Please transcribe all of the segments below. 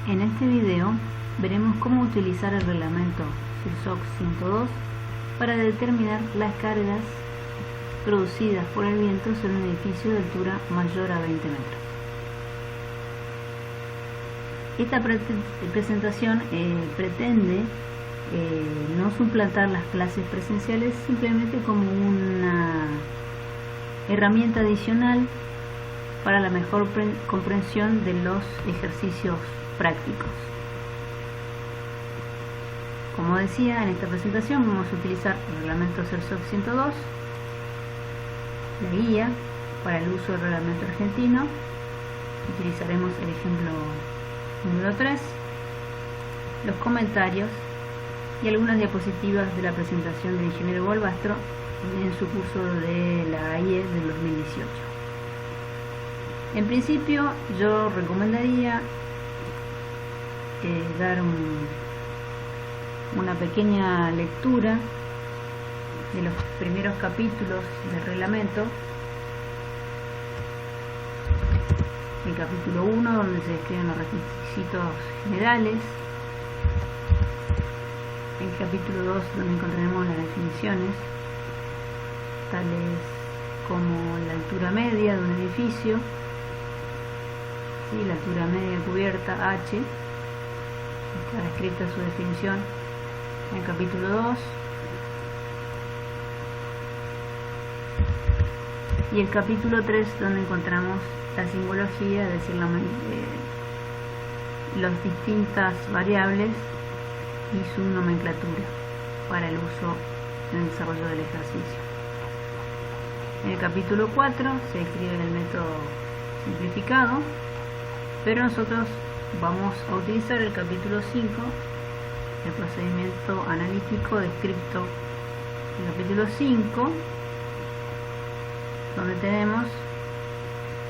En este video veremos cómo utilizar el reglamento CIRSOC 102 para determinar las cargas producidas por el viento sobre un edificio de altura mayor a 20 metros. Esta presentación pretende no suplantar las clases presenciales, simplemente como una herramienta adicional para la mejor comprensión de los ejercicios prácticos. Como decía, en esta presentación vamos a utilizar el reglamento CIRSOC 102, la guía para el uso del reglamento argentino. Utilizaremos el ejemplo número 3, los comentarios y algunas diapositivas de la presentación del ingeniero Golbastro en su curso de la AIE del 2018. En principio yo recomendaría dar una pequeña lectura de los primeros capítulos del reglamento. El capítulo 1, donde se describen los requisitos generales. El capítulo 2, donde encontraremos las definiciones, tales como la altura media de un edificio, ¿sí? La altura media cubierta H, está descrita su definición en el capítulo 2. Y el capítulo 3, donde encontramos la simbología, es decir, las distintas variables y su nomenclatura para el uso en el desarrollo del ejercicio. En el capítulo 4 se describe el método simplificado, pero nosotros vamos a utilizar el capítulo 5, el procedimiento analítico descrito en el capítulo 5, donde tenemos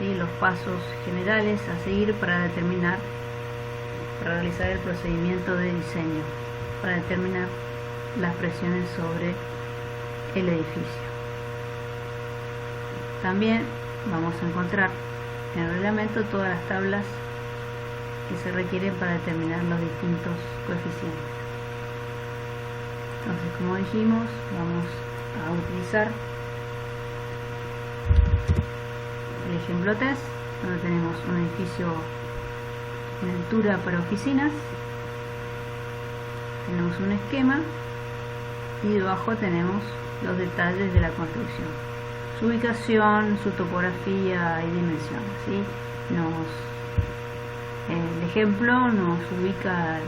los pasos generales a seguir para realizar el procedimiento de diseño, para determinar las presiones sobre el edificio. También vamos a encontrar en el reglamento todas las tablas que se requieren para determinar los distintos coeficientes. Entonces, como dijimos, vamos a utilizar el ejemplo 3, donde tenemos un edificio en altura para oficinas, tenemos un esquema y debajo tenemos los detalles de la construcción, su ubicación, su topografía y dimensiones, ¿sí? El ejemplo nos ubica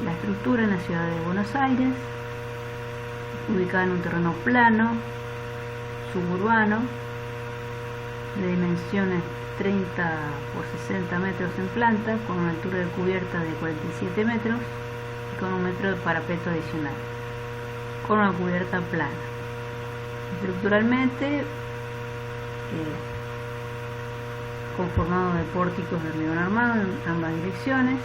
la estructura en la ciudad de Buenos Aires, ubicada en un terreno plano, suburbano, de dimensiones 30 por 60 metros en planta, con una altura de cubierta de 47 metros y con 1 metro de parapeto adicional, con una cubierta plana. Estructuralmente conformado de pórticos de hormigón armado en ambas direcciones,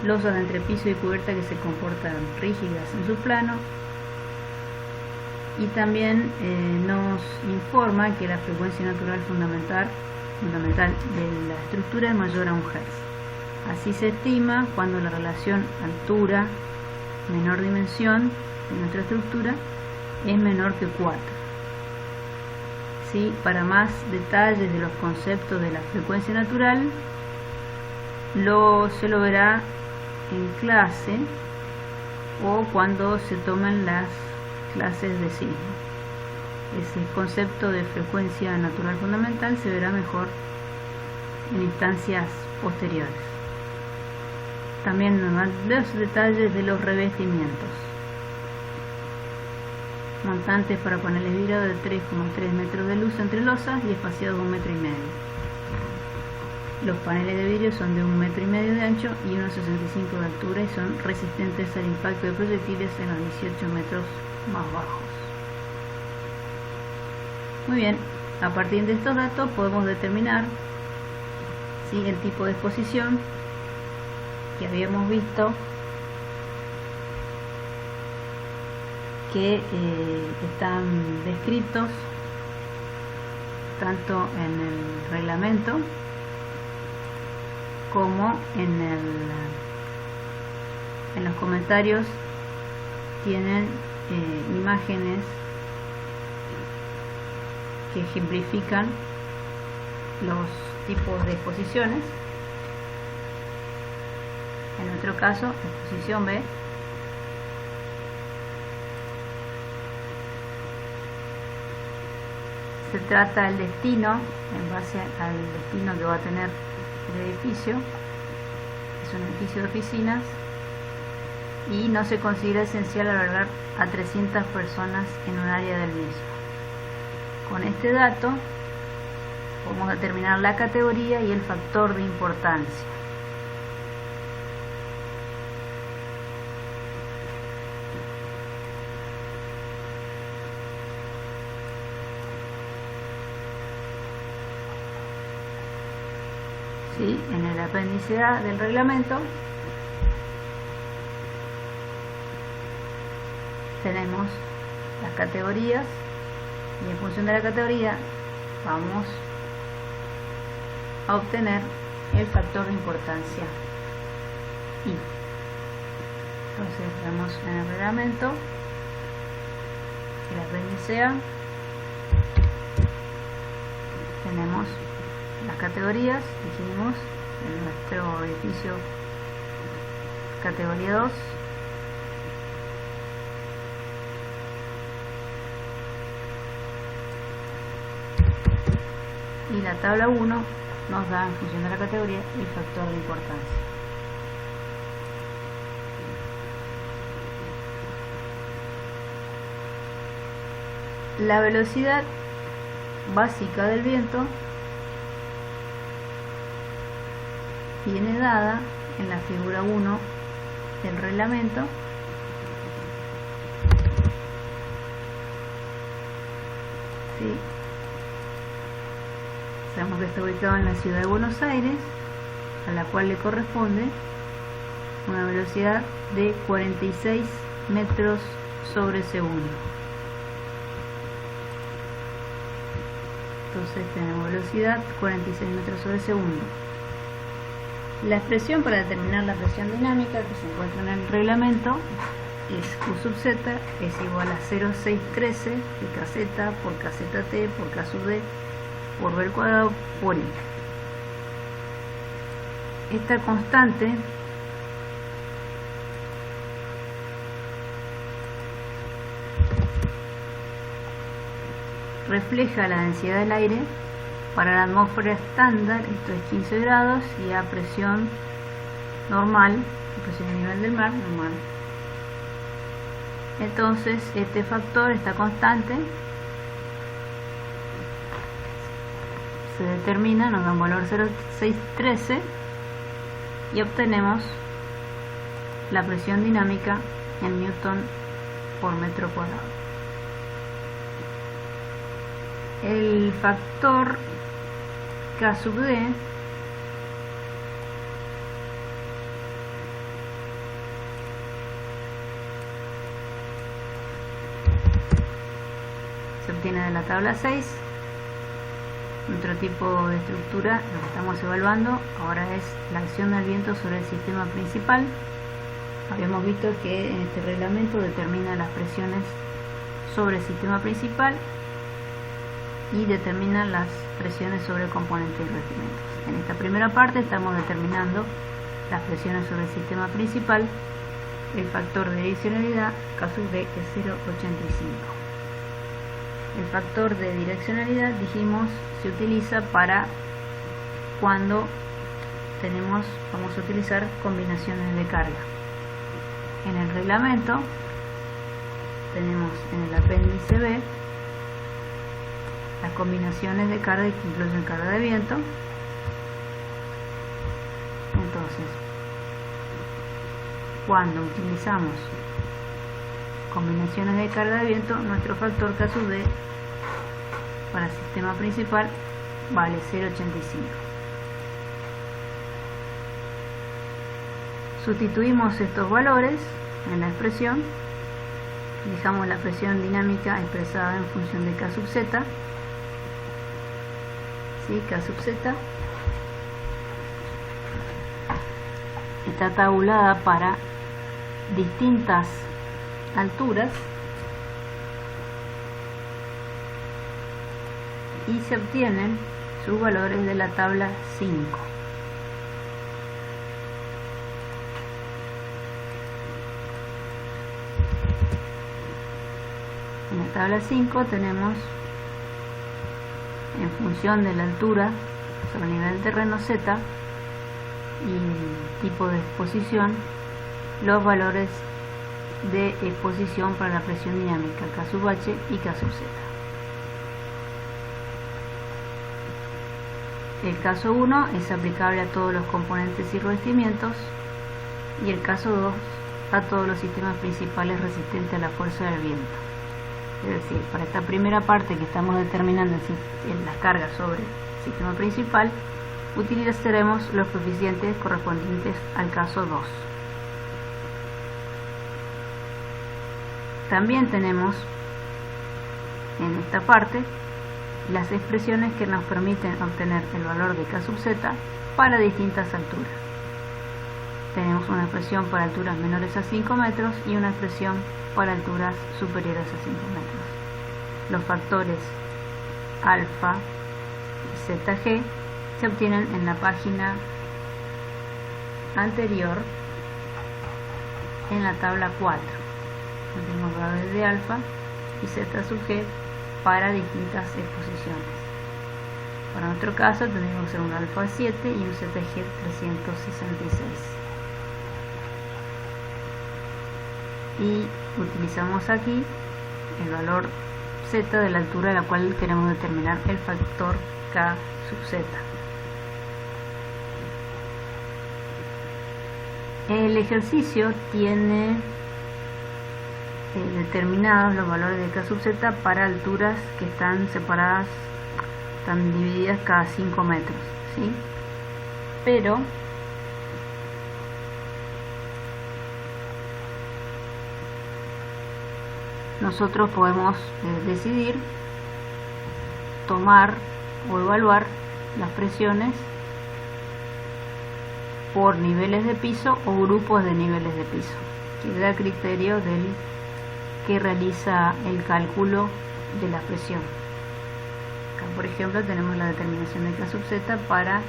losas de entrepiso y cubierta que se comportan rígidas en su plano. Y también nos informa que la frecuencia natural fundamental de la estructura es mayor a 1 Hz. Así se estima cuando la relación altura menor dimensión de nuestra estructura es menor que 4. ¿Sí? Para más detalles de los conceptos de la frecuencia natural, se lo verá en clase o cuando se tomen las clases de sismo. Ese concepto de frecuencia natural fundamental se verá mejor en instancias posteriores. También nos dan los detalles de los revestimientos. Montantes para paneles vidriados de 3,3 metros de luz entre losas y espaciados de 1,5 metros. Los paneles de vidrio son de 1,5 metros de ancho y 1,65 de altura y son resistentes al impacto de proyectiles en los 18 metros más bajos. Muy bien, a partir de estos datos podemos determinar el tipo de exposición que habíamos visto, que están descritos tanto en el reglamento como en los comentarios tienen imágenes que ejemplifican los tipos de exposiciones. En nuestro caso, exposición B. Se trata del destino, en base al destino que va a tener el edificio. Es un edificio de oficinas y no se considera esencial albergar a 300 personas en un área del mismo. Con este dato podemos determinar la categoría y el factor de importancia. ¿Sí? En el apéndice A del reglamento tenemos las categorías y en función de la categoría vamos a obtener el factor de importancia I. Entonces vemos en el reglamento el apéndice A, tenemos las categorías, dijimos en nuestro edificio categoría 2, y la tabla 1 nos da en función de la categoría el factor de importancia. La velocidad básica del viento viene dada en la figura 1 del reglamento, ¿sí? Sabemos que está ubicado en la ciudad de Buenos Aires, a la cual le corresponde una velocidad de 46 metros sobre segundo. Entonces tenemos velocidad 46 metros sobre segundo. La expresión para determinar la presión dinámica que se encuentra en el reglamento es Q sub Z es igual a 0,613 pi z por kzt por k sub d por b al cuadrado por i. Esta constante refleja la densidad del aire para la atmósfera estándar, esto es 15 grados, y a presión normal, presión a nivel del mar normal. Entonces este factor, esta constante, se determina, nos da un valor 0,613 y obtenemos la presión dinámica en newton por metro cuadrado. El factor K sub D se obtiene de la tabla 6. Nuestro tipo de estructura, lo que estamos evaluando ahora es la acción del viento sobre el sistema principal. Habíamos visto que en este reglamento determina las presiones sobre el sistema principal y determina las presiones sobre el componente de revestimientos. En esta primera parte estamos determinando las presiones sobre el sistema principal. El factor de direccionalidad K sub D es 0,85. El factor de direccionalidad, dijimos, se utiliza para cuando vamos a utilizar combinaciones de carga. En el reglamento tenemos en el apéndice B las combinaciones de carga que incluyen carga de viento. Entonces, cuando utilizamos combinaciones de carga de viento, nuestro factor K sub D para el sistema principal vale 0,85. Sustituimos estos valores en la expresión, dejamos la presión dinámica expresada en función de K sub Z, ¿sí? K sub Z está tabulada para distintas alturas y se obtienen sus valores de la tabla 5. En la tabla 5 tenemos, en función de la altura sobre el nivel del terreno Z y el tipo de exposición, los valores de exposición para la presión dinámica K sub H y K sub Z. El caso 1 es aplicable a todos los componentes y revestimientos, y el caso 2 a todos los sistemas principales resistentes a la fuerza del viento. Es decir, para esta primera parte que estamos determinando en las cargas sobre el sistema principal, utilizaremos los coeficientes correspondientes al caso 2. También tenemos en esta parte las expresiones que nos permiten obtener el valor de K sub Z para distintas alturas. Tenemos una expresión para alturas menores a 5 metros y una expresión para alturas superiores a 5 metros. Los factores alfa y ZG se obtienen en la página anterior, en la tabla 4. Tenemos valores de alfa y Z sub G para distintas exposiciones. Para nuestro caso tendríamos que ser un alfa 7 y un ZG 366. Y utilizamos aquí el valor Z de la altura a la cual queremos determinar el factor K sub Z. El ejercicio tiene determinados los valores de K sub Z para alturas que están separadas, están divididas cada 5 metros, ¿sí? Pero nosotros podemos decidir tomar o evaluar las presiones por niveles de piso o grupos de niveles de piso, que da criterio del que realiza el cálculo de la presión. Acá, por ejemplo, tenemos la determinación de K sub Z para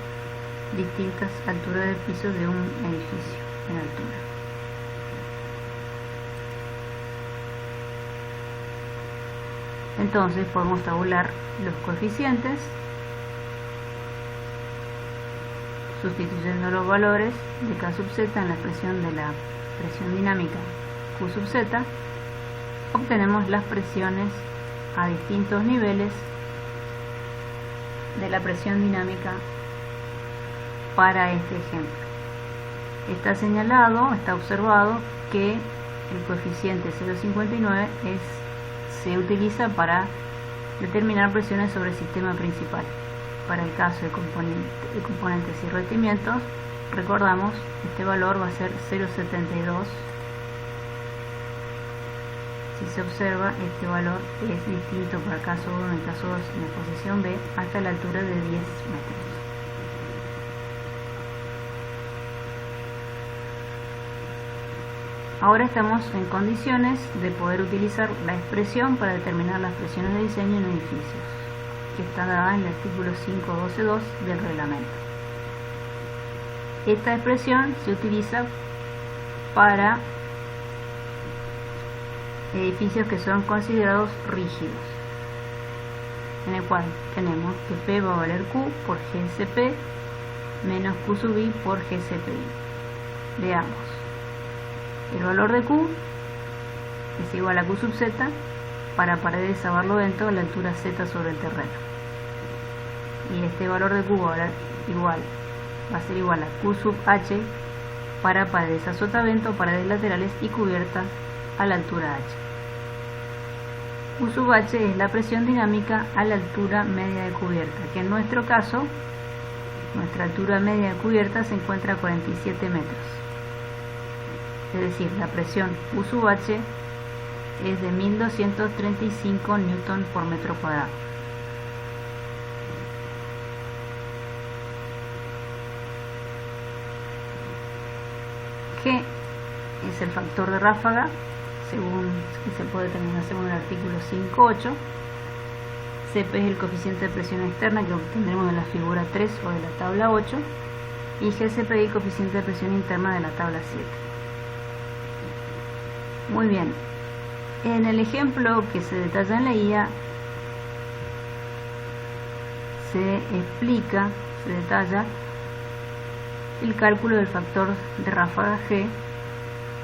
distintas alturas de piso de un edificio en altura. Entonces podemos tabular los coeficientes sustituyendo los valores de K sub Z en la expresión de la presión dinámica Q sub Z. Obtenemos las presiones a distintos niveles de la presión dinámica para este ejemplo. Está señalado, está observado que el coeficiente 0,59 se utiliza para determinar presiones sobre el sistema principal. Para el caso de componentes y revestimientos, recordamos, este valor va a ser 0,72. Si se observa, este valor es distinto para el caso 1 y el caso 2 en la posición B hasta la altura de 10 metros. Ahora estamos en condiciones de poder utilizar la expresión para determinar las presiones de diseño en edificios, que está dada en el artículo 5.12.2 del reglamento. Esta expresión se utiliza para edificios que son considerados rígidos, en el cual tenemos que P va a valer Q por GSP menos Q sub I por GSPI. Veamos. El valor de Q es igual a Q sub Z para paredes a barlovento a la altura Z sobre el terreno. Y este valor de Q va a ser igual a Q sub H para paredes a sotavento, paredes laterales y cubiertas a la altura H. Q sub H es la presión dinámica a la altura media de cubierta, que en nuestro caso, nuestra altura media de cubierta se encuentra a 47 metros. Es decir, la presión Q sub H es de 1235 newton por metro cuadrado. G es el factor de ráfaga, según que se puede determinar según el artículo 5.8. Cp es el coeficiente de presión externa que obtendremos de la figura 3 o de la tabla 8. Y GCP es el coeficiente de presión interna de la tabla 7. Muy bien. En el ejemplo que se detalla en la guía, se explica, se detalla el cálculo del factor de ráfaga G,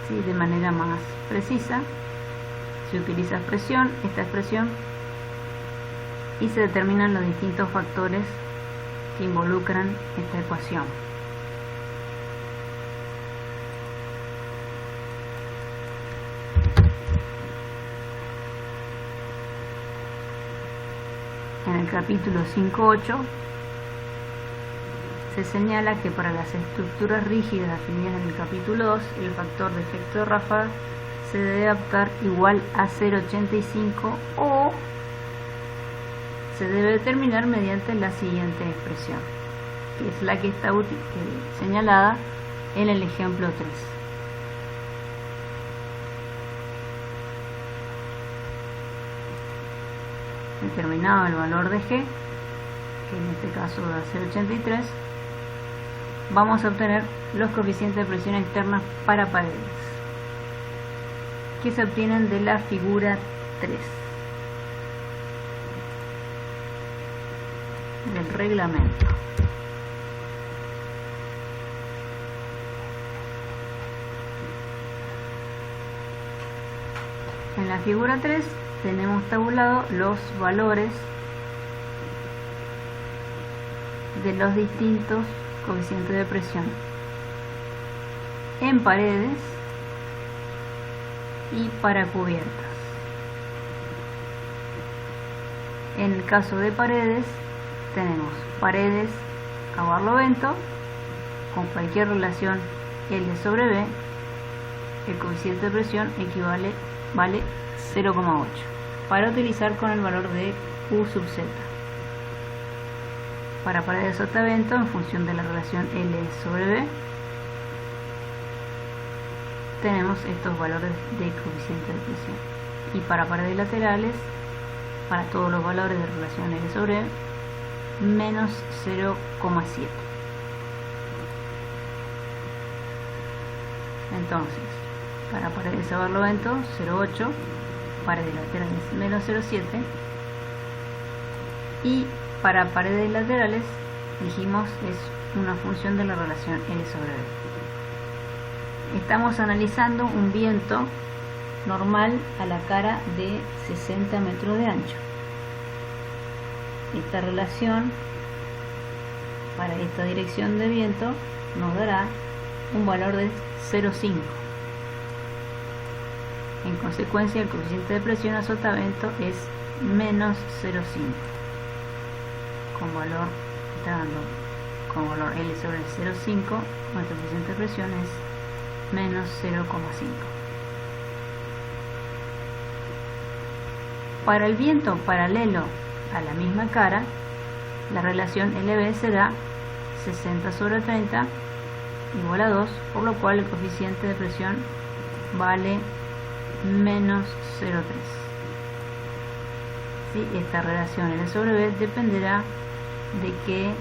¿sí?, de manera más precisa. Se utiliza esta expresión, y se determinan los distintos factores que involucran esta ecuación. En el capítulo 5.8 se señala que para las estructuras rígidas definidas en el capítulo 2, el factor de efecto de ráfaga se debe adaptar igual a 0,85 o se debe determinar mediante la siguiente expresión, que es la que está señalada en el ejemplo 3. Determinado el valor de G, que en este caso da 0,83, vamos a obtener los coeficientes de presión externa para paredes, que se obtienen de la figura 3 del reglamento. En la figura 3 tenemos tabulado los valores de los distintos coeficientes de presión en paredes y para cubiertas. En el caso de paredes, tenemos paredes a barlovento con cualquier relación L sobre B. El coeficiente de presión vale 0,8 para utilizar con el valor de U sub Z. Para paredes de sotavento, en función de la relación L sobre B, tenemos estos valores de coeficiente de presión. Y para paredes laterales, para todos los valores de relación L sobre B, menos 0,7. Entonces, para paredes a barlovento, 0,8, paredes laterales, menos 0,7, y para paredes laterales, dijimos, es una función de la relación L sobre B. Estamos analizando un viento normal a la cara de 60 metros de ancho. Esta relación para esta dirección de viento nos dará un valor de 0,5. En consecuencia, el coeficiente de presión a sotavento es menos 0,5, con valor L sobre 0,5, nuestro coeficiente de presión es menos 0,5. Para el viento paralelo a la misma cara, la relación LB será 60 sobre 30 igual a 2, por lo cual el coeficiente de presión vale menos 0,3. ¿Sí? Esta relación L sobre B dependerá de qué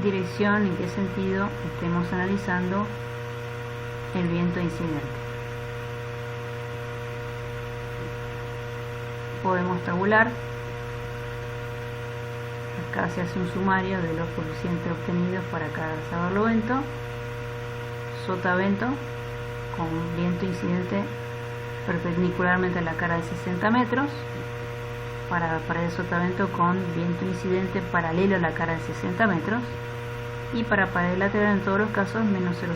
dirección y qué sentido estemos analizando el viento incidente. Podemos tabular. Acá se hace un sumario de los coeficientes obtenidos para cada barlovento, sotavento con viento incidente perpendicularmente a la cara de 60 metros, para pared de sotavento con viento incidente paralelo a la cara de 60 metros, y para pared lateral en todos los casos menos 0,70.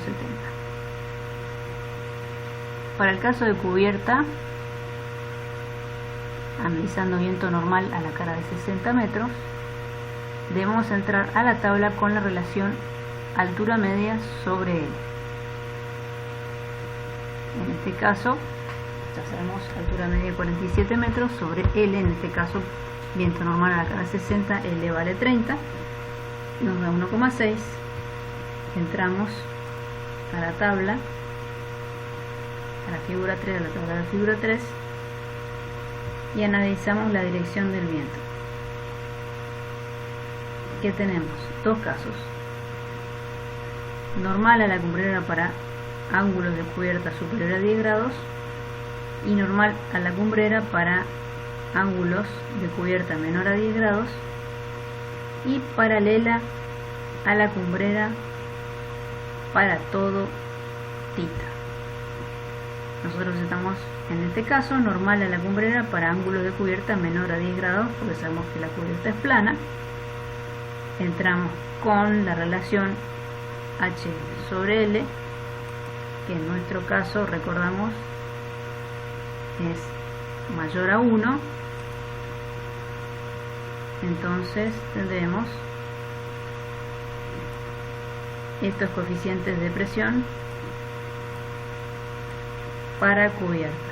Para el caso de cubierta, analizando viento normal a la cara de 60 metros, debemos entrar a la tabla con la relación altura media sobre L. En este caso, ya sabemos, altura media 47 metros sobre L, en este caso, viento normal a la cara de 60, L vale 30, nos da 1,6. Entramos a la tabla a la figura 3, a la tabla de la figura 3, y analizamos la dirección del viento. ¿Qué tenemos? Dos casos. Normal a la cumbrera para ángulos de cubierta superior a 10 grados y normal a la cumbrera para ángulos de cubierta menor a 10 grados y paralela a la cumbrera para todo tita. Nosotros estamos en este caso normal a la cumbrera para ángulos de cubierta menor a 10 grados porque sabemos que la cubierta es plana. Entramos con la relación H sobre L, que en nuestro caso recordamos es mayor a 1, entonces tendremos estos coeficientes de presión para cubierta.